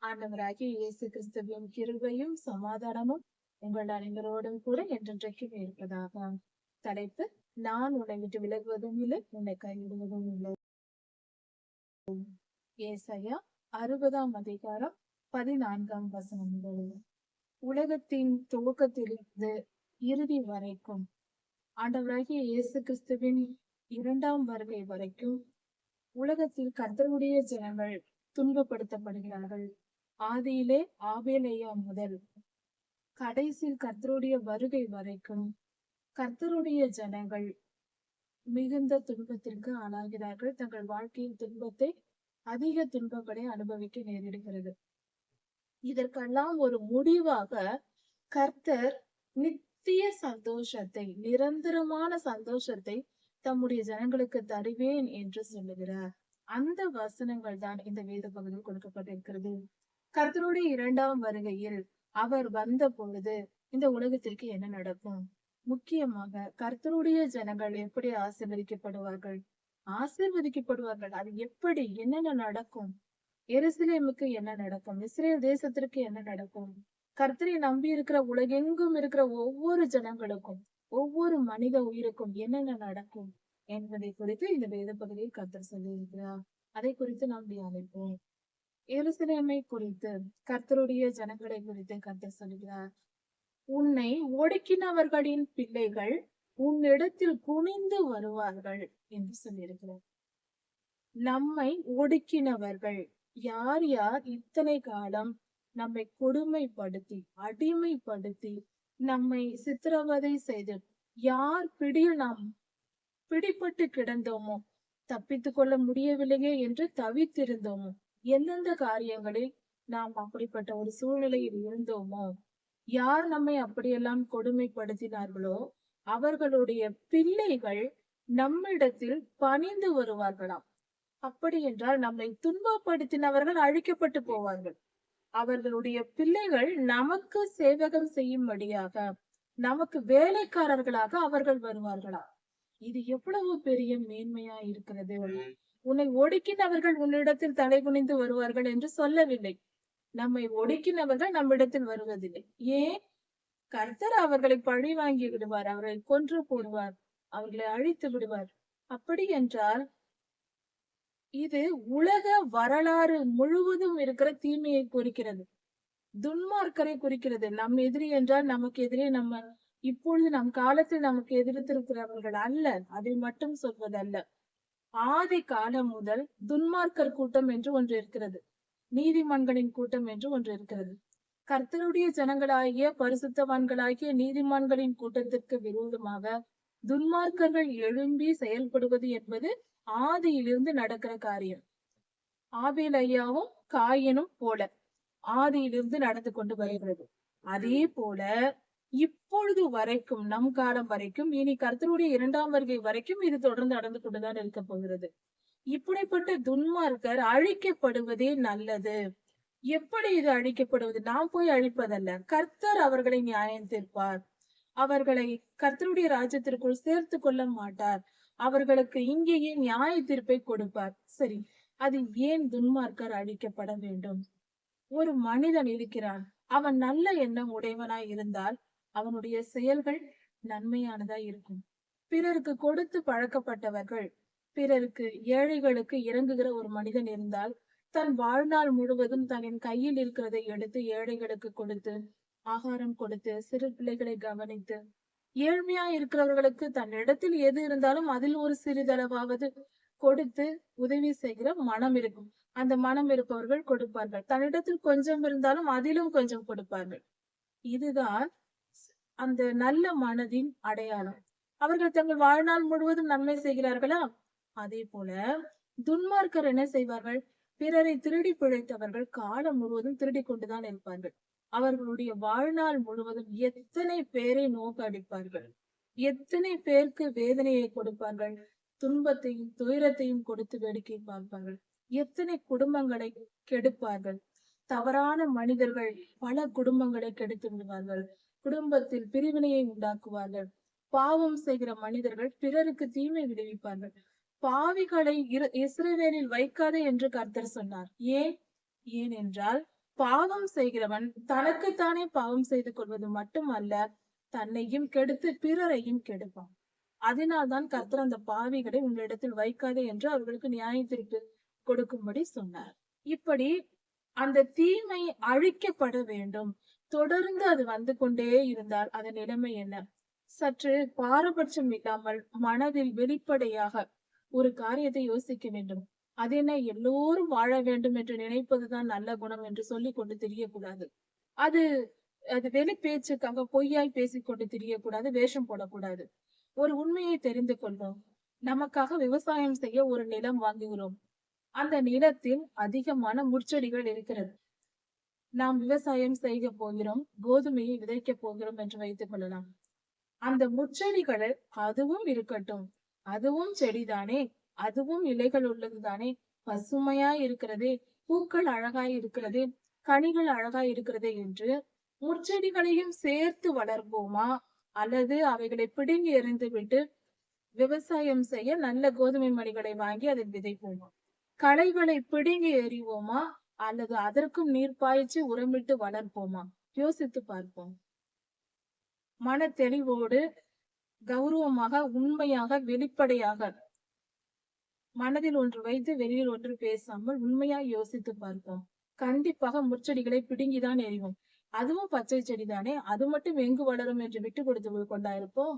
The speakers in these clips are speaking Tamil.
ஆண்டவராகிய இயேசு கிறிஸ்துவின் கிருபையும் சமாதானமும் உங்கள் அனைவரோடும் கூட என்றென்றைக்கும் இருப்பதாக. தலைப்பு: நான் உன்னை விட்டு விலகுவதும் இல்லை, உன்னை கைவிடுவதும் இல்லை. ஏசாயா 60ஆம் அதிகாரம் 14ஆம் வசனம் முதல். உலகத்தின் துவக்கத்திலிருந்து இறுதி வரைக்கும், ஆண்டவராகிய இயேசு கிறிஸ்துவின் 2ஆம் வருகை வரைக்கும் உலகத்தில் கர்த்தருடைய ஜனங்கள் துன்பப்படுத்தப்படுகிறார்கள். ஆதியிலே ஆபேலேயா முதல் கடைசியில் கர்த்தருடைய வருகை வரைக்கும் கர்த்தருடைய ஜனங்கள் மிகுந்த துன்பத்திற்கு ஆளாகிறார்கள். தங்கள் வாழ்க்கையின் துன்பத்தை, அதிக துன்பங்களை அனுபவிக்க நேரிடுகிறது. இதற்கெல்லாம் ஒரு முடிவாக கர்த்தர் நித்திய சந்தோஷத்தை, நிரந்தரமான சந்தோஷத்தை தம்முடைய ஜனங்களுக்கு தருவேன் என்று சொல்லுகிறார். அந்த வசனங்கள் தான் இந்த வேத பகுதியில் கொடுக்கப்பட்டிருக்கிறது. கர்த்தருடைய 2ஆம் வருகையில் அவர் வந்த பொழுது இந்த உலகத்திற்கு என்ன நடக்கும்? முக்கியமாக கர்த்தருடைய ஜனங்கள் எப்படி ஆசீர்வதிக்கப்படுவார்கள்? அது எப்படி? என்னென்ன நடக்கும்? எருசலேமுக்கு என்ன நடக்கும்? இஸ்ரேல் தேசத்திற்கு என்ன நடக்கும்? கர்த்தரை நம்பி இருக்கிற உலகெங்கும் இருக்கிற ஒவ்வொரு ஜனங்களுக்கும், ஒவ்வொரு மனித உயிருக்கும் என்னென்ன நடக்கும் என்பதை குறித்து இந்த வேத பகுதியில் கர்த்தர் சொல்லியிருக்கிறார். அதை குறித்து நாம் தியானிப்போம். எருசலேமை குறித்து, கர்த்தருடைய ஜனங்களை குறித்து கர்த்தர் சொல்கிறார். உன்னை ஒடுக்கினவர்களின் பிள்ளைகள் உன்னிடத்தில் குனிந்து வருவார்கள் என்று சொல்லியிருக்கிறார். நம்மை ஒடுக்கினவர்கள் யார் யார்? இத்தனை காலம் நம்மை கொடுமைப்படுத்தி, அடிமைப்படுத்தி, நம்மை சித்திரவதை செய்து, யார் பிடியில் நாம் பிடிபட்டு கிடந்தோமோ, தப்பித்துக் கொள்ள முடியவில்லையே என்று தவித்திருந்தோமோ, எந்தெந்த காரியங்களில் நாம் அப்படிப்பட்ட ஒரு சூழ்நிலையில் இருந்தோமோ, யார் நம்மை அப்படியெல்லாம் கொடுமைப்படுத்தினார்களோ அவர்களுடைய பிள்ளைகள் நம்மிடத்தில் பணிந்து வருவார்களாம். அப்படி என்றால் நம்மை துன்பப்படுத்தினவர்கள் அழிக்கப்பட்டு போவார்கள். அவர்களுடைய பிள்ளைகள் நமக்கு சேவகம் செய்யும்படியாக, நமக்கு வேலைக்காரர்களாக அவர்கள் வருவார்களாம். இது எவ்வளவு பெரிய மேன்மையா இருக்கிறது! உன்னை ஒடுக்கினவர்கள் உன்னிடத்தில் தலை குனிந்து வருவார்கள் என்று சொல்லவில்லை. நம்மை ஒடுக்கினவர்கள் நம்மிடத்தில் வருவதில்லை. ஏன்? கர்த்தர் அவர்களை பழி வாங்கி விடுவார், அவர்களை கொன்று போடுவார், அவர்களை அழித்து விடுவார். அப்படி என்றால் இது உலக வரலாறு முழுவதும் இருக்கிற தீமையை குறிக்கிறது, துன்மார்க்கரை குறிக்கிறது. நம் எதிரி என்றால் நமக்கு எதிரே நம்ம இப்பொழுது நம் காலத்தில் நமக்கு எதிர்த்திருக்கிறவர்கள் அல்ல, அதை மட்டும் சொல்வதல்ல. ஆதி காலம் முதல் துன்மார்க்கர் கூட்டம் என்று ஒன்று இருக்கிறது, நீதிமான்களின் கூட்டம் என்று ஒன்று இருக்கிறது. கர்த்தருடைய ஜனங்களாகிய, பரிசுத்தவான்களாகிய நீதிமான்களின் கூட்டத்திற்கு விரோதமாக துன்மார்க்கர்கள் எழும்பி செயல்படுவது என்பது ஆதியிலிருந்து நடக்கிற காரியம். ஆபேலையாவும் காயினும் போல ஆதியிலிருந்து நடந்து கொண்டு வருகிறது. அதே போல இப்பொழுது வரைக்கும், நம் காலம் வரைக்கும், இனி கர்த்தருடைய 2ஆம் வருகை வரைக்கும் இது தொடர்ந்து நடந்து கொண்டுதான் இருக்க போகிறது. இப்படிப்பட்ட துன்மார்க்கர் அழிக்கப்படுவதே நல்லது. எப்படி இது அழிக்கப்படுவது? நாம் போய் அழிப்பதல்ல, கர்த்தர் அவர்களை நியாயம் தீர்ப்பார். அவர்களை கர்த்தருடைய ராஜ்யத்திற்குள் சேர்த்து கொள்ள மாட்டார். அவர்களுக்கு இங்கேயே நியாய தீர்ப்பை கொடுப்பார். சரி, அது ஏன் துன்மார்க்கர் அழிக்கப்பட வேண்டும்? ஒரு மனிதன் இருக்கிறான், அவன் நல்ல எண்ணம் உடையவனாய் இருந்தால் அவனுடைய செயல்கள் நன்மையானதா இருக்கும். பிறருக்கு கொடுத்து பழக்கப்பட்டவர்கள், பிறருக்கு, ஏழைகளுக்கு இறங்குகிற ஒரு மனிதன் இருந்தால், தன் வாழ்நாள் முழுவதும் தன் கையில் இருக்கிறதை எடுத்து ஏழைகளுக்கு கொடுத்து, ஆகாரம் கொடுத்து, சிறு பிள்ளைகளை கவனித்து, ஏழ்மையா இருக்கிறவர்களுக்கு தன்னிடத்தில் எது இருந்தாலும் அதில் ஒரு சிறிதளவாவது கொடுத்து உதவி செய்கிற மனம் இருக்கும். அந்த மனம் இருப்பவர்கள் கொடுப்பார்கள். தன்னிடத்தில் கொஞ்சம் இருந்தாலும் அதிலும் கொஞ்சம் கொடுப்பார்கள். இதுதான் அந்த நல்ல மனதின் அடையாளம். அவர்கள் தங்கள் வாழ்நாள் முழுவதும் நன்மை செய்கிறார்களா? அதே போல துன்மார்க்கர் என்ன செய்வார்கள்? பிறரை திருடி பிழைத்தவர்கள் காலம் முழுவதும் திருடி கொண்டுதான் இருப்பார்கள். அவர்களுடைய வாழ்நாள் முழுவதும் எத்தனை பேரை நோக்கடிப்பார்கள், எத்தனை பேருக்கு வேதனையை கொடுப்பார்கள், துன்பத்தையும் துயரத்தையும் கொடுத்து வேடிக்கை பார்ப்பார்கள், எத்தனை குடும்பங்களை கெடுப்பார்கள். தவறான மனிதர்கள் பல குடும்பங்களை கெடுத்து விடுவார்கள், குடும்பத்தில் பிரிவினையை உண்டாக்குவார்கள். பாவம் செய்கிற மனிதர்கள் பிறருக்கு தீமை விளைவிப்பார்கள். பாவிகளை இஸ்ரவேலில் வைக்காதே என்று கர்த்தர் சொன்னார். ஏன்? ஏனென்றால் பாவம் செய்கிறவன் தனக்குத்தானே பாவம் செய்து கொள்வது மட்டுமல்ல, தன்னையும் கெடுத்து பிறரையும் கெடுப்பான். அதனால்தான் கர்த்தர் அந்த பாவிகளை உங்களிடத்தில் வைக்காதே என்று அவர்களுக்கு நியாய தீர்ப்பு கொடுக்கும்படி சொன்னார். இப்படி அந்த தீமை அழிக்கப்பட வேண்டும். தொடர்ந்து அது வந்து கொண்டே இருந்தால் அதன் நிலைமை என்ன? சற்று பாரபட்சம் இல்லாமல் மனதில் வெளிப்படையாக ஒரு காரியத்தை யோசிக்க வேண்டும். அது என்ன, எல்லோரும் வாழ வேண்டும் என்று நினைப்பதுதான் நல்ல குணம் என்று சொல்லிக் கொண்டு திரியக்கூடாது. அது அது வெளி பேச்சுக்காக பொய்யாய் பேசிக்கொண்டு திரியக்கூடாது, வேஷம் போடக்கூடாது. ஒரு உண்மையை தெரிந்து கொள்வோம். நமக்காக விவசாயம் செய்ய ஒரு நிலம் வாங்குகிறோம். அந்த நிலத்தில் அதிகமான முட்செடிகள் இருக்கிறது. நாம் விவசாயம் செய்ய போகிறோம், கோதுமையை விதைக்க போகிறோம் என்று வைத்துக் கொள்ளலாம். அந்த முட்செடிகள் அதுவும் இருக்கட்டும், அதுவும் செடிதானே, அதுவும் இலைகள் உள்ளதுதானே, பசுமையா இருக்கிறதே, பூக்கள் அழகாய் இருக்கிறதே, கனிகள் அழகாய் இருக்கிறதே என்று முட்செடிகளையும் சேர்த்து வளர்ப்போமா, அல்லது அவைகளை பிடுங்கி எறிந்து விட்டு விவசாயம் செய்ய நல்ல கோதுமை மணிகளை வாங்கி அதை விதைப்போமா? களைகளை பிடுங்கி எறிவோமா, அல்லது அதற்கும் நீர் பாய்ச்சி உரமிட்டு வளர்ப்போமா? யோசித்து பார்ப்போம். மன தெளிவோடு கௌரவமாக, உண்மையாக, வெளிப்படையாக, மனதில் ஒன்று வைத்து வெளியில் ஒன்று பேசாமல் உண்மையாய் யோசித்து பார்ப்போம். கண்டிப்பாக முற்செடிகளை பிடுங்கிதான் எறிவோம். அதுவும் பச்சை செடிதானே, அது மட்டும் எங்கு வளரும் என்று விட்டு கொடுத்து கொண்டாயிருப்போம்.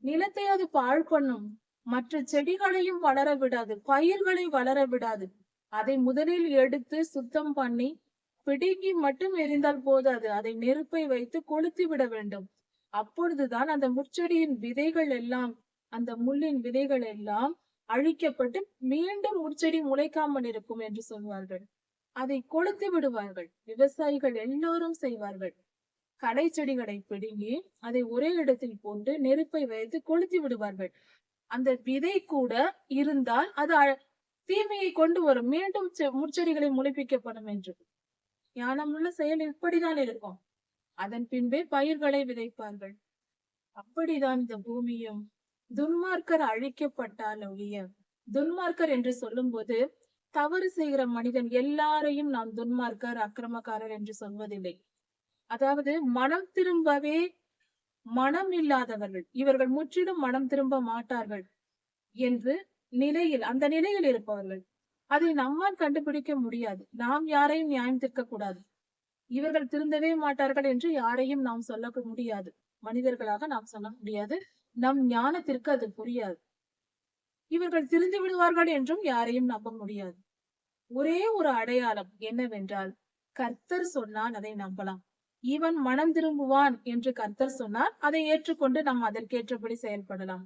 நிலத்தை அது பாழ் பண்ணும். மற்ற செடிகளையும் வளர விடாது, பயிர்களை வளர விடாது. அதை முதலில் எடுத்து சுத்தம் பண்ணி பிடுங்கி மட்டும் எரிந்தால் போதாது, அதை நெருப்பை வைத்து கொளுத்தி விட வேண்டும். அப்பொழுதுதான் அந்த முட்செடியின் விதைகள் எல்லாம், அந்த முள்ளின் விதைகள் எல்லாம் அழிக்கப்பட்டு மீண்டும் முட்செடி முளைக்காமல் இருக்கும் என்று சொல்வார்கள். அதை கொளுத்தி விடுவார்கள். விவசாயிகள் எல்லோரும் செய்வார்கள். கடை செடிகளை பிடுங்கி அதை ஒரே இடத்தில் போட்டு நெருப்பை வைத்து கொளுத்தி விடுவார்கள். அந்த விதை கூட இருந்தால் அது தீமையை கொண்டு வரும், மீண்டும் முட்செடிகளை முளைப்பிக்கப்படும் என்று. ஞானமுள்ள செயல் இப்படிதான் இருக்கும். அதன் பின்பே பயிர்களை விதைப்பார்கள். அப்படிதான் இந்த பூமியும். துன்மார்க்கர் அழிக்கப்பட்டால் ஒழிய, துன்மார்க்கர் என்று சொல்லும் போது தவறு செய்கிற மனிதன் எல்லாரையும் நாம் துன்மார்க்கர், அக்கிரமக்காரர் என்று சொல்வதில்லை. அதாவது மனம் திரும்பவே மனம் இல்லாதவர்கள், இவர்கள் முற்றிலும் மனம் திரும்ப மாட்டார்கள் என்று நிலையில், அந்த நிலையில் இருப்பவர்கள். அதை நம்மால் கண்டுபிடிக்க முடியாது. நாம் யாரையும் நியாயம் தீர்க்க கூடாது. இவர்கள் திருந்தவே மாட்டார்கள் என்று யாரையும் நாம் சொல்ல முடியாது. மனிதர்களாக நாம் சொல்ல முடியாது. நம் ஞானத்திற்கு அது புரியாது. இவர்கள் திருந்து விடுவார்கள் என்றும் யாரையும் நம்ப முடியாது. ஒரே ஒரு அடையாளம் என்னவென்றால், கர்த்தர் சொன்னால் அதை நம்பலாம். இவன் மனம் திரும்புவான் என்று கர்த்தர் சொன்னால் அதை ஏற்றுக்கொண்டு நாம் அதற்கேற்றபடி செயல்படலாம்.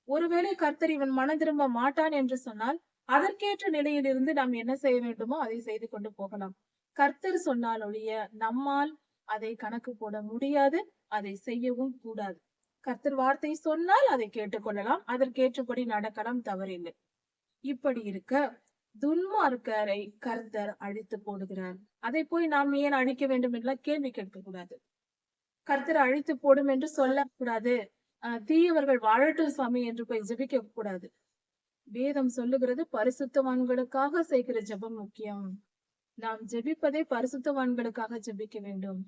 ஒருவேளை கர்த்தர் இவன் மனம் திரும்ப மாட்டான் என்று சொன்னால் அதற்கேற்ற நிலையில் இருந்து நாம் என்ன செய்ய வேண்டுமோ அதை செய்து கொண்டு போகலாம். கர்த்தர் சொன்னால் ஒழிய நம்மால் அதை கணக்கு போட முடியாது, அதை செய்யவும் கூடாது. கர்த்தர் வார்த்தை சொன்னால் அதை கேட்டுக்கொள்ளலாம், அதற்கேற்றபடி நடக்கலாம், தவறில்லை. இப்படி இருக்க துன்மார்க்கரை கர்த்தர் அழித்து போடுகிறார். அதை போய் நாம் ஏன் அழிக்க வேண்டும் என்றெல்லாம் கேள்வி கேட்க கூடாது. கர்த்தர் அழித்து போடும் என்று சொல்லக்கூடாது. தீயவர்கள் வாழட்டும் சாமி என்று போய் ஜெபிக்க கூடாது. வேதம் சொல்லுகிறது பரிசுத்தவான்களுக்காக செய்கிற ஜெபம் முக்கியம். நாம் ஜெபிப்பதே பரிசுத்தவான்களுக்காக ஜெபிக்க வேண்டும்.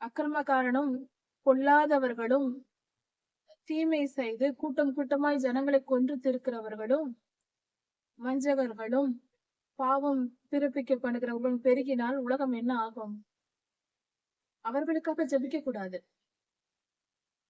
அக்கிரமக்காரனும் பொல்லாதவர்களும் தீமை செய்து கூட்டம் கூட்டமாய் ஜனங்களை கொன்று திருக்கிறவர்களும் வஞ்சகர்களும் பாவம் பிறப்பிக்கப்படுகிறவர்களும் பெருகினால் உலகம் என்ன ஆகும்? அவர்களுக்காக ஜெபிக்க கூடாது.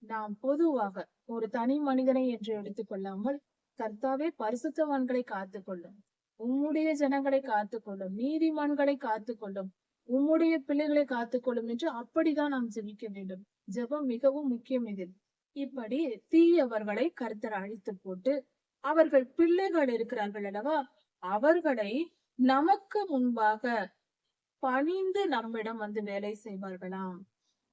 நாம் பொதுவாக ஒரு தனி மனிதனை என்று எடுத்துக்கொள்ளாமல், கர்த்தாவே பரிசுத்தவான்களை காத்துக்கொள்ளும், உம்முடைய ஜனங்களை காத்துக்கொள்ளும், நீதிமான்களை காத்துக்கொள்ளும், உம்முடைய பிள்ளைகளை காத்துக்கொள்ளும் என்று அப்படிதான் நாம் ஜெபிக்க வேண்டும். ஜெபம் மிகவும் முக்கியம். இதில் இப்படி தீயவர்களை கர்த்தர் அழித்து போட்டு, அவர்கள் பிள்ளைகள் இருக்கிறார்கள் அல்லவா, அவர்களை நமக்கு முன்பாக பணிந்து நம்மிடம் வந்து வேலை செய்வார்களாம்.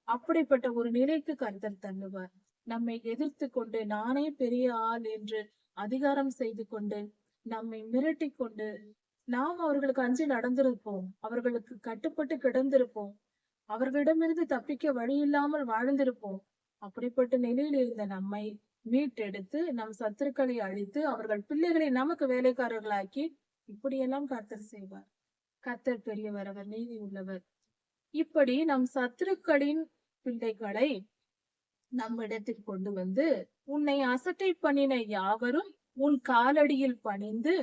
அப்படிப்பட்ட ஒரு நிலைக்கு கர்த்தர் தள்ளுவார். நம்மை எதிர்த்து கொண்டு நானே பெரிய ஆள் என்று அதிகாரம் செய்து கொண்டு நம்மை மிரட்டி கொண்டு நாம் அவர்களுக்கு அஞ்சு நடந்திருப்போம், அவர்களுக்கு கட்டுப்பட்டு கிடந்திருப்போம், அவர்களிடமிருந்து தப்பிக்க வழி இல்லாமல் வாழ்ந்திருப்போம். அப்படிப்பட்ட நிலையில் இருந்த நம்மை மீட்டெடுத்து நம் சத்துருக்களை அழித்து அவர்கள் பிள்ளைகளை நமக்கு வேலைக்காரர்களாக்கி இப்படியெல்லாம் கர்த்தர் செய்வார். கர்த்தர் பெரியவர், அவர் நீதி உள்ளவர். இப்படி நம் சத்துருக்களின் பிள்ளைகளை நம்மிடத்தில் கொண்டு வந்து, உன்னை அசட்டை பண்ணின யாவரும் உன் காலடியில் பணிந்து,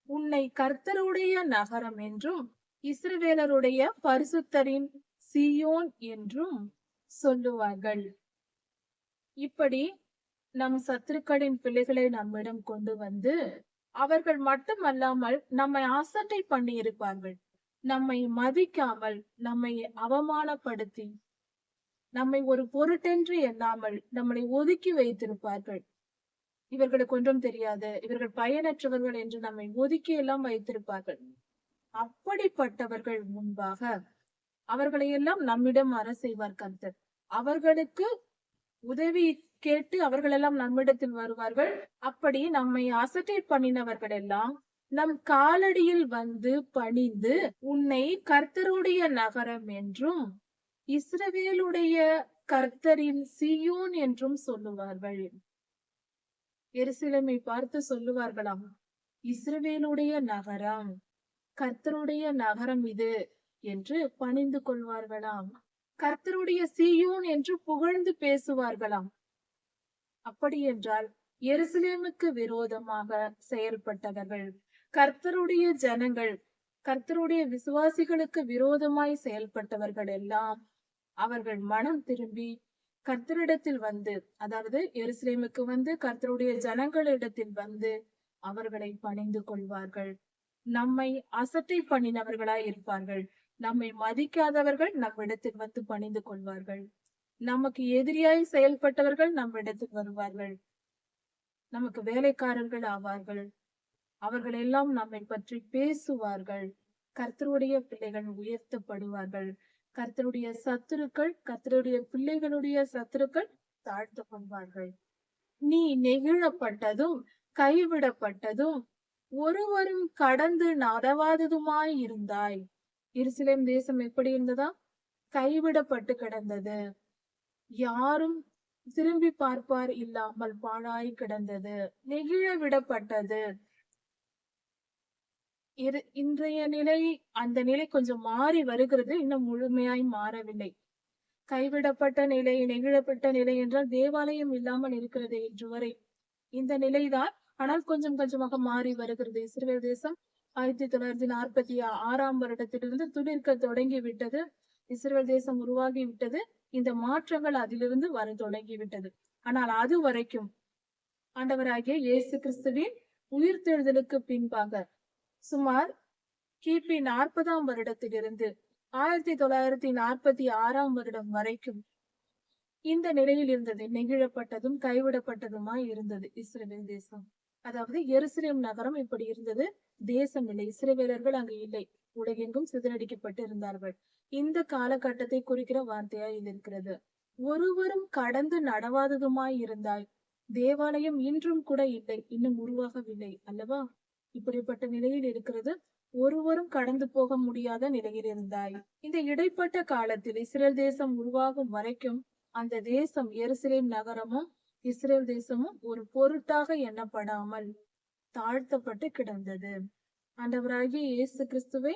உன்னை கர்த்தருடைய நகரம் என்றும் இஸ்ரவேலருடைய பரிசுத்தரின் சீயோன் என்றும் சொல்லுவார்கள். இப்படி நம் சத்துருக்களின் பிள்ளைகளை நம்மிடம் கொண்டு வந்து, அவர்கள் மட்டுமல்லாமல் நம்மை அசட்டை பண்ணி இருப்பார்கள். நம்மை மதிக்காமல், நம்மை அவமானப்படுத்தி, நம்மை ஒரு பொருட்டென்று எண்ணாமல் நம்மளை ஒதுக்கி வைத்திருப்பார்கள். இவர்களுக்கு ஒன்றும் தெரியாது, இவர்கள் பயனற்றவர்கள் என்று நம்மை ஒதுக்கி எல்லாம் வைத்திருப்பார்கள். அப்படிப்பட்டவர்கள் முன்பாக அவர்களை எல்லாம் நம்மிடம் வர செய்வார் கர்த்தர். அவர்களுக்கு உதவி கேட்டு அவர்கள் எல்லாம் நம்மிடத்தில் வருவார்கள். அப்படி நம்மை அசட்டை பண்ணினவர்கள் எல்லாம் நம் காலடியில் வந்து பணிந்து, உன்னை கர்த்தருடைய நகரம் என்றும் இஸ்ரவேலுடைய கர்த்தரின் சீயோன் என்றும் சொல்லுவார்கள். எருசலேமை பார்த்து சொல்லுவார்களாம், இஸ்ரவேலுடைய நகரம், கர்த்தருடைய நகரம் இது என்று பணிந்து கொள்வார்களாம். கர்த்தருடைய சீயோன் என்று புகழ்ந்து பேசுவார்களாம். அப்படி என்றால் எருசலேமுக்கு விரோதமாக செயல்பட்டவர்கள், கர்த்தருடைய ஜனங்கள், கர்த்தருடைய விசுவாசிகளுக்கு விரோதமாய் செயல்பட்டவர்கள் எல்லாம் அவர்கள் மனம் திரும்பி கர்த்தரிடத்தில் வந்து, அதாவது எருசலேமுக்கு வந்து கர்த்தருடைய ஜனங்களிடத்தில் வந்து அவர்களை பணிந்து கொள்வார்கள். நம்மை அசட்டை பண்ணினவர்களாய் இருப்பார்கள். நம்மை மதிக்காதவர்கள் நம்மிடத்தில் வந்து பணிந்து கொள்வார்கள். நமக்கு எதிரியாய் செயல்பட்டவர்கள் நம்மிடத்தில் வருவார்கள். நமக்கு வேலைக்காரர்கள் ஆவார்கள். அவர்கள் எல்லாம் நம்மை பற்றி பேசுவார்கள். கர்த்தருடைய பிள்ளைகள் உயர்த்தப்படுவார்கள். கர்த்தருடைய சத்துருக்கள், கர்த்தருடைய பிள்ளைகளுடைய சத்துருக்கள் தாழ்த்தப்படுவார்கள். நீ நெகிழப்பட்டதும் கைவிடப்பட்டதும் ஒருவரும் கடந்து நடவாததுமாய் இருந்தாய். எருசலேம் தேசம் எப்படி இருந்ததா? கைவிடப்பட்டு கிடந்தது. யாரும் திரும்பி பார்ப்பார் இல்லாமல் பாழாய் கிடந்தது, நெகிழ விடப்பட்டது. இன்றைய நிலை, அந்த நிலை கொஞ்சம் மாறி வருகிறது, இன்னும் முழுமையாய் மாறவில்லை. கைவிடப்பட்ட நிலை, நெகிழப்பட்ட நிலை என்றால் தேவாலயம் இல்லாமல் இருக்கிறது இன்று வரை. இந்த நிலைதான், ஆனால் கொஞ்சம் கொஞ்சமாக மாறி வருகிறது. இஸ்ரவேல் தேசம் 1946 வருடத்திலிருந்து துளிர்க்க தொடங்கி விட்டது. இஸ்ரவேல் தேசம் உருவாகி விட்டது. இந்த மாற்றங்கள் அதிலிருந்து வர தொடங்கி விட்டது. ஆனால் அது வரைக்கும் ஆண்டவராகிய இயேசு கிறிஸ்துவின் உயிர்த்தெழுதலுக்கு பின்பாக சுமார் கிபி 40ஆம் வருடத்திலிருந்து 1946ஆம் வருடம் வரைக்கும் இந்த நிலையில் இருந்தது. நெகிழப்பட்டதும் கைவிடப்பட்டதுமாய் இருந்தது இஸ்ரவேல் தேசம். அதாவது எருசலேம் நகரம் இப்படி இருந்தது. தேசம் இல்லை, இஸ்ரவேலர்கள் அங்கு இல்லை. உலகெங்கும் சிதறடிக்கப்பட்டு இருந்தார்கள். இந்த காலகட்டத்தை குறிக்கிற வார்த்தையா இது இருக்கிறது. ஒருவரும் கடந்து நடவாததுமாய் இருந்தாய். தேவாலயம் இன்றும் கூட இல்லை, இன்னும் உருவாகவில்லை அல்லவா? இப்படிப்பட்ட நிலையில் இருக்கிறது. ஒருவரும் கடந்து போக முடியாத நிலையில் இருந்தாய். இந்த இடைப்பட்ட காலத்தில் இஸ்ரேல் தேசம் உருவாகும் வரைக்கும் அந்த தேசம், எருசலேம் நகரமும் இஸ்ரேல் தேசமும் ஒரு பொருட்டாக எண்ணப்படாமல் தாழ்த்தப்பட்டு கிடந்தது. ஆண்டவராகிய இயேசு கிறிஸ்துவை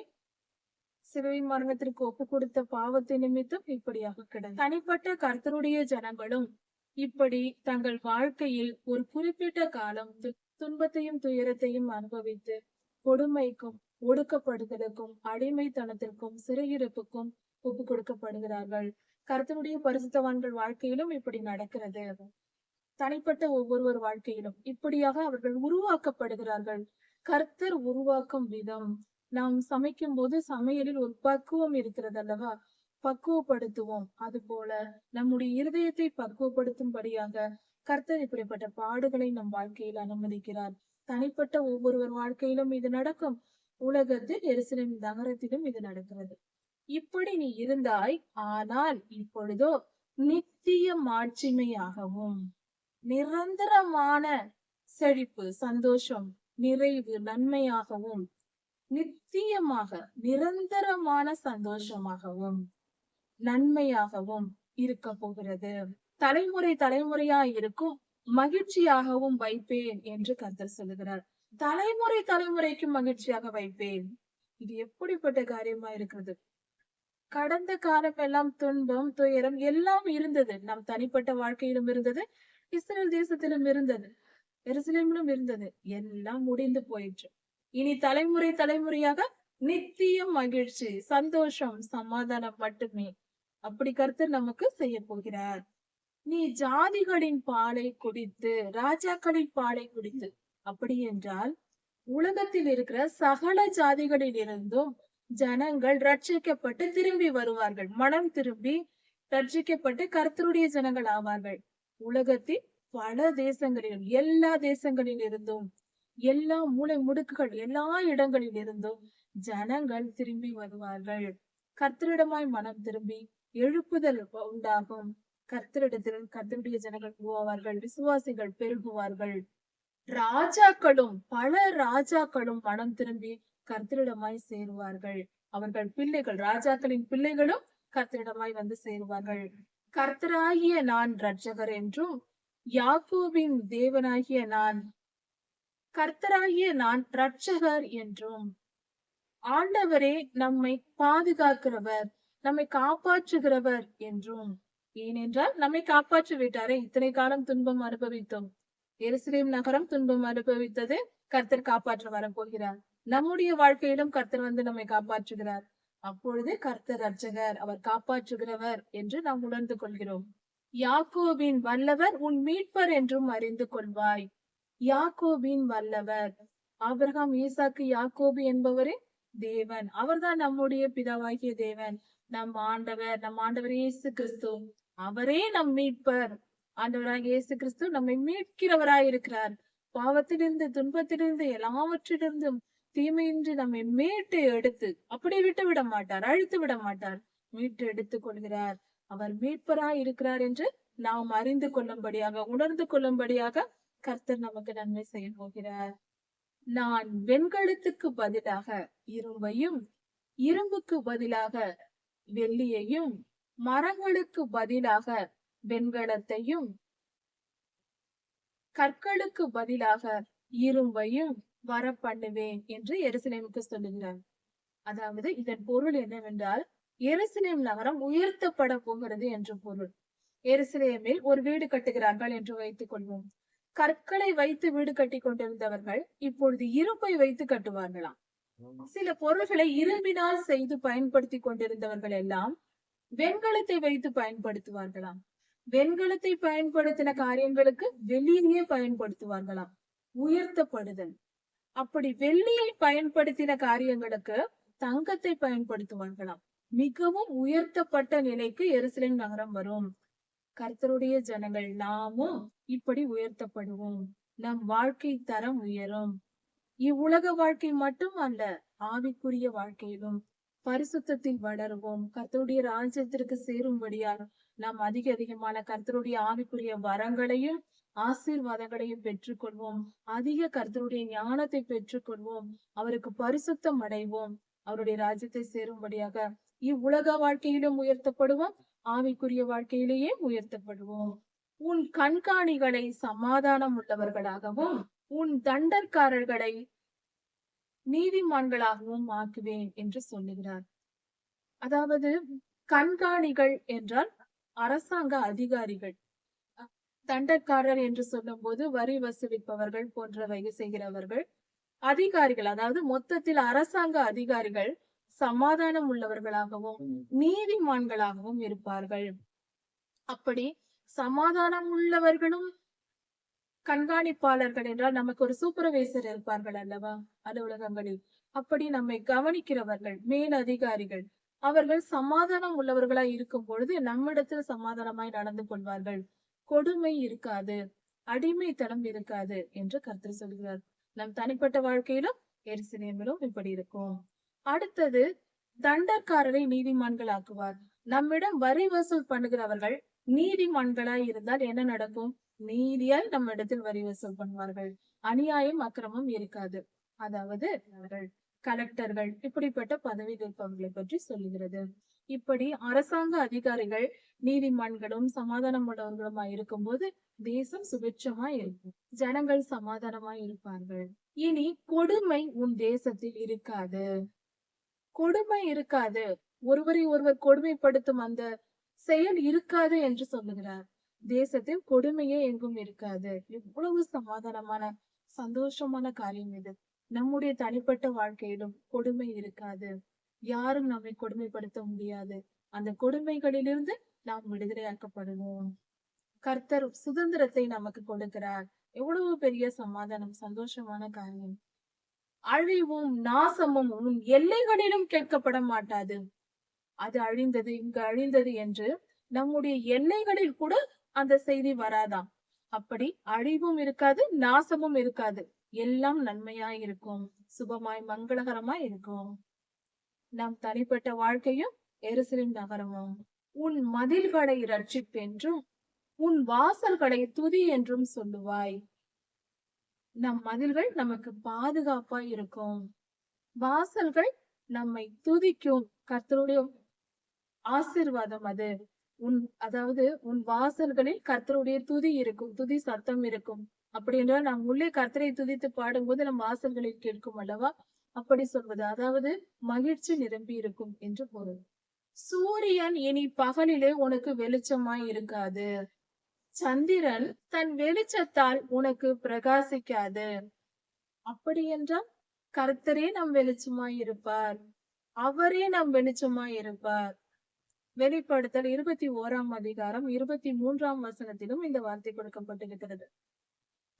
சிலுவை மரணத்திற்கு ஒப்பு கொடுத்த பாவத்தை நிமித்தம் இப்படியாக கிடந்தது. தனிப்பட்ட கர்த்தருடைய ஜனங்களும் இப்படி தங்கள் வாழ்க்கையில் ஒரு குறிப்பிட்ட காலம் துன்பத்தையும் துயரத்தையும் அனுபவித்து கொடுமைக்கும் ஒடுக்கப்படுதலுக்கும் அடிமைத்தனத்திற்கும் சிறையிருப்புக்கும் ஒப்பு கொடுக்கப்படுகிறார்கள். கர்த்தருடைய பரிசுத்தவான்கள் வாழ்க்கையிலும் இப்படி நடக்கிறது. தனிப்பட்ட ஒவ்வொருவர் வாழ்க்கையிலும் இப்படியாக அவர்கள் உருவாக்கப்படுகிறார்கள். கர்த்தர் உருவாக்கும் விதம், நாம் சமைக்கும் போது சமையலில் ஒரு பக்குவம் இருக்கிறது அல்லவா? பக்குவப்படுத்துவோம். அது போல நம்முடைய இருதயத்தை பக்குவப்படுத்தும்படியாக கர்த்தர் இப்படிப்பட்ட பாடுகளை நம் வாழ்க்கையில் அனுமதிக்கிறார். தனிப்பட்ட ஒவ்வொருவர் வாழ்க்கையிலும் இது நடக்கும். உலகத்தில் எருசலேம் நகரத்திலும் இது நடக்கிறது. இப்படி நீ இருந்தாய். ஆனால் இப்பொழுதோ நித்திய மாட்சிமையாகவும் நிரந்தரமான செழிப்பு, சந்தோஷம், நிறைவு, நன்மையாகவும் நித்தியமாக நிரந்தரமான சந்தோஷமாகவும் நன்மையாகவும் இருக்க போகிறது. தலைமுறை தலைமுறையா இருக்கும் மகிழ்ச்சியாகவும் வைப்பேன் என்று கர்த்தர் சொல்லுகிறார். தலைமுறை தலைமுறைக்கும் மகிழ்ச்சியாக வைப்பேன். இது எப்படிப்பட்ட காரியமா இருக்கிறது? கடந்த காலம் எல்லாம் துன்பம், துயரம் எல்லாம் இருந்தது. நம் தனிப்பட்ட வாழ்க்கையிலும் இருந்தது. இஸ்ரேல் தேசத்திலும் இருந்தது. எருசலேமிலும் இருந்தது. எல்லாம் முடிந்து போயிற்று. இனி தலைமுறை தலைமுறையாக நித்தியம் மகிழ்ச்சி, சந்தோஷம், சமாதானம் மட்டுமே. அப்படி கர்த்தர் நமக்கு செய்ய போகிறார். நீ ஜாதிகளின் பாலை குடித்து, ராஜாக்களின் பாலை குடித்து. அப்படி என்றால் உலகத்தில் இருக்கிற சகல ஜாதிகளில் இருந்தும் ஜனங்கள் ரட்சிக்கப்பட்டு திரும்பி வருவார்கள். மனம் திரும்பி ரட்சிக்கப்பட்டு கர்த்தருடைய ஜனங்கள் ஆவார்கள். உலகத்தில் பல தேசங்களிலும், எல்லா தேசங்களில் இருந்தும், எல்லா மூலை முடுக்குகள், எல்லா இடங்களில் இருந்தும் ஜனங்கள் திரும்பி வருவார்கள். கர்த்தரிடமாய் மனம் திரும்பி எழுப்புதல் உண்டாகும். கர்த்தரிடத்தில் கர்த்தருடைய ஜனங்கள் போவார்கள், விசுவாசிகள் பெருகுவார்கள். ராஜாக்களும் பல ராஜாக்களும் மனம் திரும்பி கர்த்தரிடமாய் சேருவார்கள். அவர்கள் பிள்ளைகள், ராஜாக்களின் பிள்ளைகளும் கர்த்தரிடமாய் வந்து சேருவார்கள். கர்த்தராகிய நான் இரட்சகர் என்றும், யாக்கோபின் தேவனாகிய நான், கர்த்தராகிய நான் இரட்சகர் என்றும், ஆண்டவரே நம்மை பாதுகாக்கிறவர், நம்மை காப்பாற்றுகிறவர் என்றும். ஏனென்றால் நம்மை காப்பாற்றி விட்டாரே. இத்தனை காலம் துன்பம் அனுபவித்தோம். எருசலேம் நகரம் துன்பம் அனுபவித்தது. கர்த்தர் காப்பாற்ற வரப்போகிறார். நம்முடைய வாழ்க்கையிலும் கர்த்தர் வந்து நம்மை காப்பாற்றுகிறார். அப்பொழுது கர்த்தர் இரட்சகர், அவர் காப்பாற்றுகிறவர் என்று நாம் உணர்ந்து கொள்கிறோம். யாக்கோபின் வல்லவர் உன் மீட்பர் என்றும் அறிந்து கொள்வாய். யாக்கோபின் வல்லவர், ஆபிரகாம், ஈசாக்கு, யாக்கோபு என்பவரே தேவன். அவர்தான் நம்முடைய பிதாவாகிய தேவன். நம் ஆண்டவர் இயேசு கிறிஸ்து, அவரே நம் மீட்பர். ஆண்டவராக இயேசு கிறிஸ்து நம்மை மீட்கிறவராய் இருக்கிறார். பாவத்திலிருந்து, துன்பத்திலிருந்து, எல்லாவற்றிலிருந்தும் தீமையின்றி நம்மை மீட்டு எடுத்து அப்படியே விட்டு விட மாட்டார், அழித்து விட மாட்டார். மீட்டு எடுத்துக் கொள்கிறார். அவர் மீட்பராய் இருக்கிறார் என்று நாம் அறிந்து கொள்ளும்படியாக, உணர்ந்து கொள்ளும்படியாக கர்த்தர் நமக்கு நன்மை செய்ய போகிறார். நான் வெண்கலத்துக்கு பதிலாக இரும்பையும், இரும்புக்கு பதிலாக வெள்ளியையும், மரங்களுக்கு பதிலாக வெண்கலத்தையும், கற்களுக்கு பதிலாக இரும்பையும் வர பண்ணுவேன் என்று எருசலேமுக்கு சொல்லுகிறார். அதாவது இதன் பொருள் என்னவென்றால், எருசலேம் நகரம் உயர்த்தப்பட போகிறது என்று பொருள். எருசலேமில் ஒரு வீடு கட்டுகிறார்கள் என்று வைத்துக் கொள்வோம். கற்களை வைத்து வீடு கட்டி கொண்டிருந்தவர்கள் இப்பொழுது இரும்பை வைத்து கட்டுவார்களாம். சில பொருள்களை இரும்பினால் செய்து பயன்படுத்தி கொண்டிருந்தவர்கள் எல்லாம் வெண்கலத்தை வைத்து பயன்படுத்துவார்களாம். வெண்கலத்தை பயன்படுத்தின காரியங்களுக்கு வெள்ளியையே பயன்படுத்துவார்களாம். உயர்த்தப்படுதல். அப்படி வெள்ளியை பயன்படுத்தின காரியங்களுக்கு தங்கத்தை பயன்படுத்துவார்களாம். மிகவும் உயர்த்தப்பட்ட நிலைக்கு எருசலேம் நகரம் வரும். கர்த்தருடைய ஜனங்கள் நாமும் இப்படி உயர்த்தப்படுவோம். நம் வாழ்க்கை தரம் உயரும். இவ்வுலக வாழ்க்கை மட்டும் அல்ல, ஆவிக்குரிய வாழ்க்கையிலும் பரிசுத்தத்தில் வளருவோம். கர்த்தருடைய ராஜ்யத்திற்கு சேரும்படியாக நாம் அதிகமான கர்த்தருடைய ஆவிக்குரிய வரங்களையும் ஆசீர்வாதங்களையும் பெற்றுக்கொள்வோம். அதிக கர்த்தருடைய ஞானத்தை பெற்றுக்கொள்வோம். அவருக்கு பரிசுத்தம் அடைவோம். அவருடைய ராஜ்யத்தை சேரும்படியாக இவ்வுலக வாழ்க்கையிலும் உயர்த்தப்படுவோம், ஆவிக்குரிய வாழ்க்கையிலேயே உயர்த்தப்படுவோம். உன் கண்காணிகளை சமாதானம் உள்ளவர்களாகவும், உன் தண்டற்காரர்களை நீதிமான்களாகவும் ஆக்குவேன் என்று சொல்லுகிறார். அதாவது கண்காணிகள் என்றால் அரசாங்க அதிகாரிகள். தண்டற்காரர் என்று சொல்லும் போது வரி வசூலிப்பவர்கள் போன்றவை செய்கிறவர்கள். அதிகாரிகள், அதாவது மொத்தத்தில் அரசாங்க அதிகாரிகள் சமாதானம் உள்ளவர்களாகவும் நீதிமான்களாகவும் இருப்பார்கள். அப்படி சமாதானம் உள்ளவர்களும் கண்காணிப்பாளர்கள் என்றால் நமக்கு ஒரு சூப்பர்வைசர் இருப்பார்கள் அல்லவா அலுவலகங்களில். அப்படி நம்மை கவனிக்கிறவர்கள், மேல் அதிகாரிகள், அவர்கள் சமாதானம் உள்ளவர்களாய் இருக்கும் பொழுது நம்மிடத்தில் சமாதானமாய் நடந்து கொள்வார்கள். கொடுமை இருக்காது, அடிமைத்தனம் இருக்காது என்று கர்த்தர் சொல்கிறார். நம் தனிப்பட்ட வாழ்க்கையிலும் எருசலேமிலும் இப்படி இருக்கும். அடுத்தது, தண்டற்காரரை நீதிமான்கள் ஆக்குவார். நம்மிடம் வரி வசூல் பண்ணுகிறவர்கள் நீதிமான்களாய் இருந்தால் என்ன நடக்கும்? நீதியாய் நம்ம இடத்தில் வரி வசூல் பண்ணுவார்கள். அநியாயம், அக்கிரமம் இருக்காது. அதாவது அவர்கள் கலெக்டர்கள், இப்படிப்பட்ட பதவியில் இருப்பவர்களை பற்றி சொல்லுகிறது. இப்படி அரசாங்க அதிகாரிகள் நீதிமான்களும் சமாதானம் உள்ளவர்களுமாய் இருக்கும் போது தேசம் சுபிட்சமாய் இருக்கும், ஜனங்கள் சமாதானமாய் இருப்பார்கள். இனி கொடுமை உன் தேசத்தில் இருக்காது. கொடுமை இருக்காது. ஒருவரை ஒருவர் கொடுமைப்படுத்தும் அந்த செயல் இருக்காது என்று சொல்லுகிறார். தேசத்தில் கொடுமையே எங்கும் இருக்காது. எவ்வளவு சமாதானமான சந்தோஷமான காரியம் இது. நம்முடைய தனிப்பட்ட வாழ்க்கையிலும் கொடுமை இருக்காது. யாரும் நம்மை கொடுமைப்படுத்த முடியாது. அந்த கொடுமைகளிலிருந்து நாம் விடுதலையாக்கப்படுவோம். கர்த்தர் சுதந்திரத்தை நமக்கு கொடுக்கிறார். எவ்வளவு பெரிய சமாதானம், சந்தோஷமான காரியம். அழிவும் நாசமும் உன் எல்லைகளிலும் கேட்கப்பட மாட்டாது. அது அழிந்தது, இங்கு அழிந்தது என்று நம்முடைய எல்லைகளில் கூட அந்த செய்தி வராதாம். அப்படி அழிவும் இருக்காது, நாசமும் இருக்காது. எல்லாம் நன்மையாய் இருக்கும், சுபமாய் மங்களகரமாய் இருக்கும். நம் தனிப்பட்ட வாழ்க்கையும் எருசலேம் நகரமும். உன் மதில்களை ரட்சிப்பென்றும் உன் வாசல்களை துதி என்றும் சொல்லுவாய். நம் மதில்கள் நமக்கு பாதுகாப்பாய் இருக்கும். வாசல்கள் நம்மை துதிக்கும். கர்த்தருடைய ஆசீர்வாதம் அது. அதாவது உன் வாசல்களில் கர்த்தருடைய துதி இருக்கும், துதி சத்தம் இருக்கும். அப்படி என்றால் நாம் உள்ளே கர்த்தரை துதித்து பாடும்போது நம் வாசல்களில் கேட்கும் அல்லவா? அப்படி சொல்வது அதாவது மகிழ்ச்சி நிரம்பி இருக்கும் என்று பொருள். சூரியன் இனி பகலிலே உனக்கு வெளிச்சமாய் இருக்காது. சந்திரன் தன் வெளிச்சத்தால் உனக்கு பிரகாசிக்காது. அப்படி என்றால் கர்த்தரே நம் வெளிச்சமாய் இருப்பார். அவரே நம் வெளிச்சமாய் இருப்பார். வெளிப்படுத்தல் 21 23 வசனத்திலும் இந்த வார்த்தை கொடுக்கப்பட்டிருக்கிறது.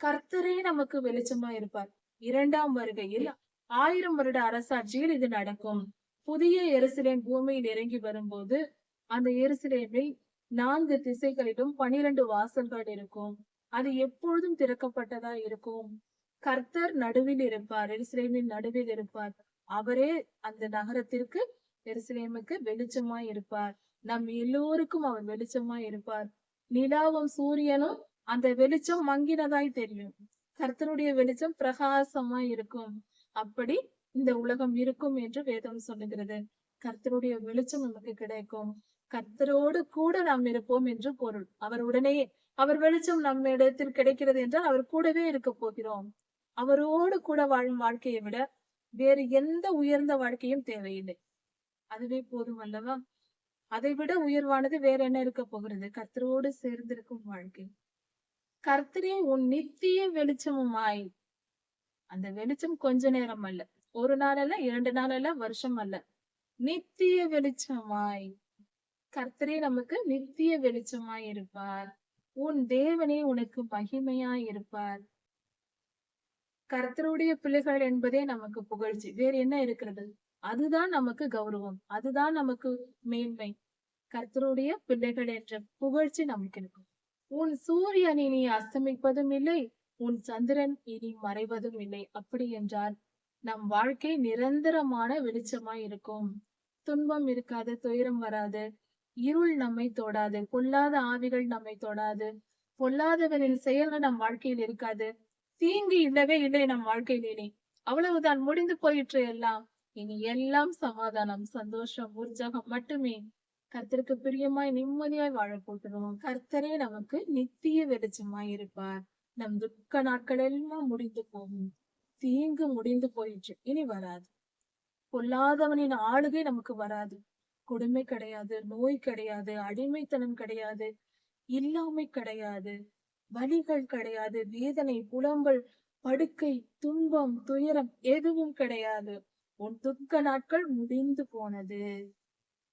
கர்த்தரே நமக்கு வெளிச்சமாய் இருப்பார். 2ஆம் வருகையில் 1000 வருட அரசாட்சியில் இது நடக்கும். புதிய எருசலேம் பூமியில் இறங்கி வரும்போது அந்த எருசலேமில் 4 திசைகளிலும் 12 வாசல்கள் இருக்கும். அது எப்பொழுதும் திறக்கப்பட்டதா இருக்கும். கர்த்தர் நடுவில் இருப்பார், எருசலேமின் நடுவில் இருப்பார். அவரே அந்த நகரத்திற்கு, எருசலேமுக்கு வெளிச்சமாய் இருப்பார். நம் எல்லோருக்கும் அவர் வெளிச்சமாய் இருப்பார். நிலாவும் சூரியனும் அந்த வெளிச்சம் மங்கினதாய் தெரியும். கர்த்தருடைய வெளிச்சம் பிரகாசமாய் இருக்கும். அப்படி இந்த உலகம் இருக்கும் என்று வேதம் சொல்லுகிறது. கர்த்தருடைய வெளிச்சம் நமக்கு கிடைக்கும். கர்த்தரோடு கூட நாம் இருப்போம் என்று பொருள். அவர் வெளிச்சம் நம்ம இடத்தில் கிடைக்கிறது என்றால் அவர் கூடவே இருக்க போகிறோம். அவரோடு கூட வாழும் வாழ்க்கையை விட வேறு எந்த உயர்ந்த வாழ்க்கையும் தேவையில்லை. அதுவே போதும் அல்லவா? அதை விட உயர்வானது வேற என்ன இருக்க போகிறது? கர்த்தரோடு சேர்ந்திருக்கும் வாழ்க்கை. கர்த்தரே உன் நித்திய வெளிச்சமுமாய். அந்த வெளிச்சம் கொஞ்ச நேரம் அல்ல, ஒரு நாள் அல்ல, 2 நாள் அல்ல, வருஷம் அல்ல, நித்திய வெளிச்சமாய். கர்த்தரே நமக்கு நித்திய வெளிச்சமாய் இருப்பார். உன் தேவனே உனக்கு மகிமையாய் இருப்பார். கர்த்தருடைய பிள்ளைகள் என்பதே நமக்கு புகழ்ச்சி. வேறு என்ன இருக்கிறது? அதுதான் நமக்கு கௌரவம், அதுதான் நமக்கு மேன்மை. கர்த்தருடைய பிள்ளைகள் என்ற புகழ்ச்சி நமக்கு இருக்கும். உன் சூரியன் இனி அஸ்தமிப்பதும் இல்லை, உன் சந்திரன் இனி மறைவதும் இல்லை. அப்படி என்றால் நம் வாழ்க்கை நிரந்தரமான வெளிச்சமாய் இருக்கும். துன்பம் இருக்காது, துயரம் வராது, இருள் நம்மை தொடாது, பொல்லாத ஆவிகள் நம்மை தொடாது, பொல்லாதவரின் செயல்கள் நம் வாழ்க்கையில் இருக்காது. தீங்கு இல்லவே இல்லை நம் வாழ்க்கையில். இனி அவ்வளவுதான், முடிந்து போயிற்று எல்லாம். இனி எல்லாம் சமாதானம், சந்தோஷம், உற்சாகம் மட்டுமே. கர்த்தருக்கு பிரியமாய் நிம்மதியாய் வாழ போகிறோம். கர்த்தரே நமக்கு நித்திய வெளிச்சமாய் இருப்பார். நம் துக்க நாட்கள் எல்லாம் முடிந்து போகும். தீங்கு முடிந்து போயிற்று, இனி வராது. பொல்லாதவனின் ஆளுகை நமக்கு வராது. கொடுமை கிடையாது, நோய் கிடையாது, அடிமைத்தனம் கிடையாது, இல்லாமை கிடையாது, வலிகள் கிடையாது, வேதனை, புலம்பல், படுக்கை, துன்பம், துயரம் எதுவும் கிடையாது. உன் துக்க நாட்கள் முடிந்து போனது.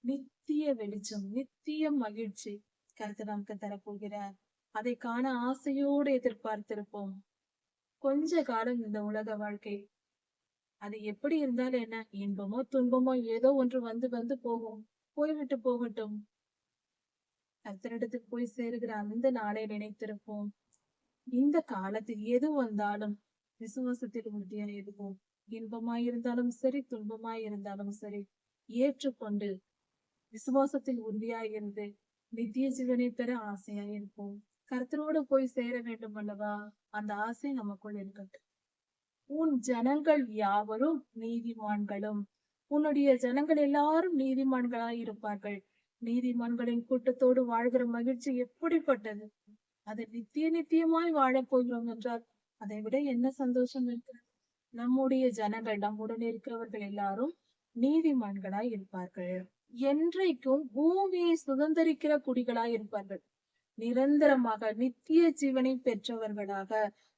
நித்திய வெளிச்சம், நித்திய மகிழ்ச்சி கர்த்தர் நமக்கு தரப்போகிறார். அதை காண ஆசையோடு எதிர்பார்த்திருப்போம். கொஞ்ச காலம் இந்த உலக வாழ்க்கை, அது எப்படி இருந்தாலும் என்ன, இன்பமோ துன்பமோ ஏதோ ஒன்று வந்து வந்து போகும், போய்விட்டு போகட்டும். கர்த்தரிடத்துக்கு போய் சேருகிற அந்த நாளை நினைத்திருப்போம். இந்த காலத்தில் எது வந்தாலும் விசுவாசத்தில் உறுதியாய் இருப்போம். இன்பமாய் இருந்தாலும் சரி, துன்பமாய் இருந்தாலும் சரி, ஏற்றுக்கொண்டு விசுவாசத்தில் உறுதியாய் இருந்து நித்திய ஜீவனை பெற ஆசையாய் இருப்போம். கர்த்தரோடு போய் சேர வேண்டும் அல்லவா? அந்த ஆசை நமக்குள் இருக்கட்டும். உன் ஜனங்கள் யாவரும் நீதிமான்களும். உன்னுடைய ஜனங்கள் எல்லாரும் நீதிமான்களாய் இருப்பார்கள். நீதிமான்களின் கூட்டத்தோடு வாழ்கிற மகிழ்ச்சி எப்படிப்பட்டது! அதை நித்தியமாய் வாழப் போகிறோம் என்றால் அதை விட என்ன சந்தோஷம் இருக்கிறது? நம்முடைய ஜனங்கள், நம்முடன் இருக்கிறவர்கள் எல்லாரும் நீதிமான்களாய் இருப்பார்கள். என்றைக்கும் பூமியை சுதந்தரிக்கிற குடிகளாய் இருப்பார்கள். நிரந்தரமாக நித்திய ஜீவனை பெற்றவர்களாக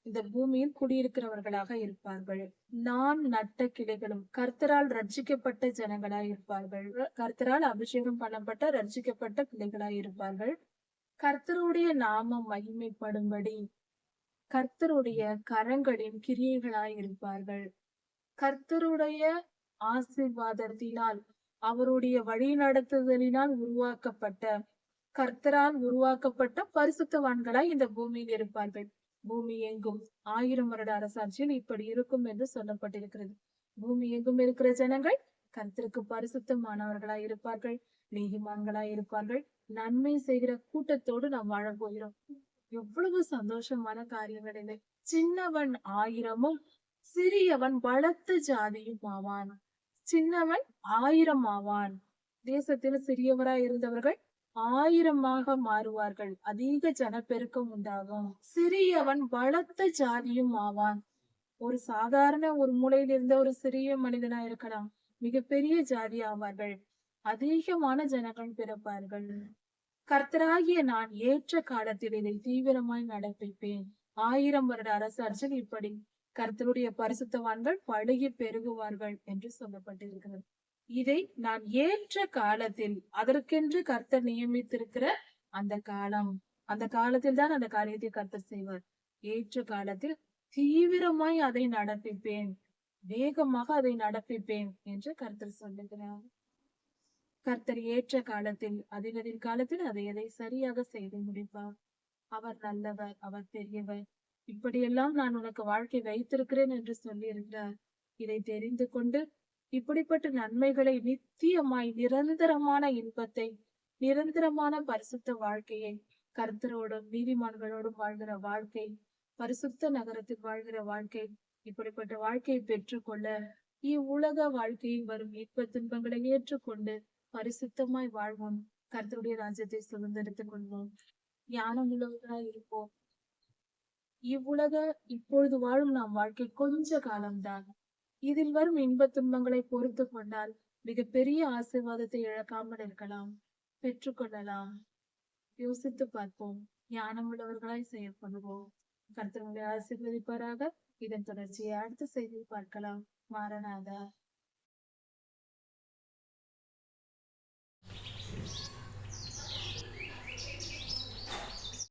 இந்த பூமியில் குடியிருக்கிறவர்களாக இருப்பார்கள். நான் நட்ட கிளைகளும் கர்த்தரால் ரட்சிக்கப்பட்ட ஜனங்களாய் இருப்பார்கள். கர்த்தரால் அபிஷேகம் பண்ணப்பட்ட ரட்சிக்கப்பட்ட கிளைகளாய் இருப்பார்கள். கர்த்தருடைய நாமம் மகிமைப்படும்படி கர்த்தருடைய கரங்களின் கிரியைகளாய் இருப்பார்கள். கர்த்தருடைய ஆசீர்வாதத்தினால் அவருடைய வழி நடத்துதலினால் உருவாக்கப்பட்ட கர்த்தரால் உருவாக்கப்பட்ட பரிசுத்தவான்களாய் இந்த பூமியில் இருப்பார்கள். பூமி எங்கும் 1000 வருட அரசாட்சியில் இப்படி இருக்கும் என்று சொல்லப்பட்டிருக்கிறது. பூமி எங்கும் இருக்கிற ஜனங்கள் கர்த்தருக்கு பரிசுத்தமானவர்களாய் இருப்பார்கள், நீதிமான்களாய் இருப்பார்கள். நன்மை செய்கிற கூட்டத்தோடு நாம் வாழ போகிறோம். எவ்வளவு சந்தோஷமான காரியங்கள் இல்லை. சின்னவன் 1000மும் சிறியவன் பலத்த ஜாதியும் ஆவான். சின்னவன் 1000 ஆவான். தேசத்தில் சிறியவராய் இருந்தவர்கள் 1000 மாறுவார்கள். அதிக ஜனப்பெருக்கம் உண்டாகும். சிறியவன் பலத்த ஜாதியும் ஆவான். ஒரு சாதாரண ஒரு மூலையில் இருந்த ஒரு சிறிய மனிதனா இருக்கலாம், மிகப்பெரிய ஜாதி ஆவார்கள். அதிகமான ஜனங்கள் பிறப்பார்கள். கர்த்தராகிய நான் ஏற்ற காலத்தில் இதை தீவிரமாய் நடப்பிப்பேன். 1000 வருட அரசாட்சியில் இப்படி கர்த்தருடைய பரிசுத்தவான்கள் பழுகி பெருகுவார்கள் என்று சொல்லப்பட்டிருக்கிறது. இதை நான் ஏற்ற காலத்தில், அதற்கென்று கர்த்தர் நியமித்திருக்கிற அந்த காலம், அந்த காலத்தில் தான் அந்த காரியத்தை கர்த்தர் செய்வார். ஏற்ற காலத்தில் தீவிரமாய் அதை நடப்பிப்பேன், வேகமாக அதை நடப்பிப்பேன் என்று கர்த்தர் சொல்லுகிறார். கர்த்தர் ஏற்ற காலத்தில், அதிகதின் காலத்தில் அதை சரியாக செய்து முடிப்பார். அவர் நல்லவர், அவர் பெரியவர். இப்படியெல்லாம் நான் உனக்கு வாழ்க்கை வைத்திருக்கிறேன் என்று சொல்லி இருக்கிறார். இதை தெரிந்து கொண்டு இப்படிப்பட்ட நன்மைகளை, நித்தியமாய் நிரந்தரமான இன்பத்தை, நிரந்தரமான பரிசுத்த வாழ்க்கையை, கர்த்தரோடும் நீதிமான்களோடும் வாழ்கிற வாழ்க்கை, பரிசுத்த நகரத்தில் வாழ்கிற வாழ்க்கை, இப்படிப்பட்ட வாழ்க்கையை பெற்றுக்கொள்ள இவ்வுலக வாழ்க்கையில் வரும் இன்ப துன்பங்களை ஏற்றுக்கொண்டு பரிசுத்தமாய் வாழ்வோம். கர்த்தருடைய ராஜ்யத்தை சுதந்திரத்துக் கொள்வோம். ஞானம் உள்ளவர்களாய் இருப்போம். இவ்வுலக இப்பொழுது வாழும் நாம் வாழ்க்கை கொஞ்ச காலம்தான். இதில் வரும் இன்ப துன்பங்களை பொறுத்து கொண்டால் மிகப்பெரிய ஆசீர்வாதத்தை இழக்காமல் இருக்கலாம், பெற்றுக்கொள்ளலாம். யோசித்து பார்ப்போம். ஞானம் உள்ளவர்களாய் செயல்படுவோம். கர்த்தருடைய ஆசீர்வதிப்பாராக. இதன் தொடர்ச்சியை அடுத்த செய்தியில் பார்க்கலாம். மாரநாதா.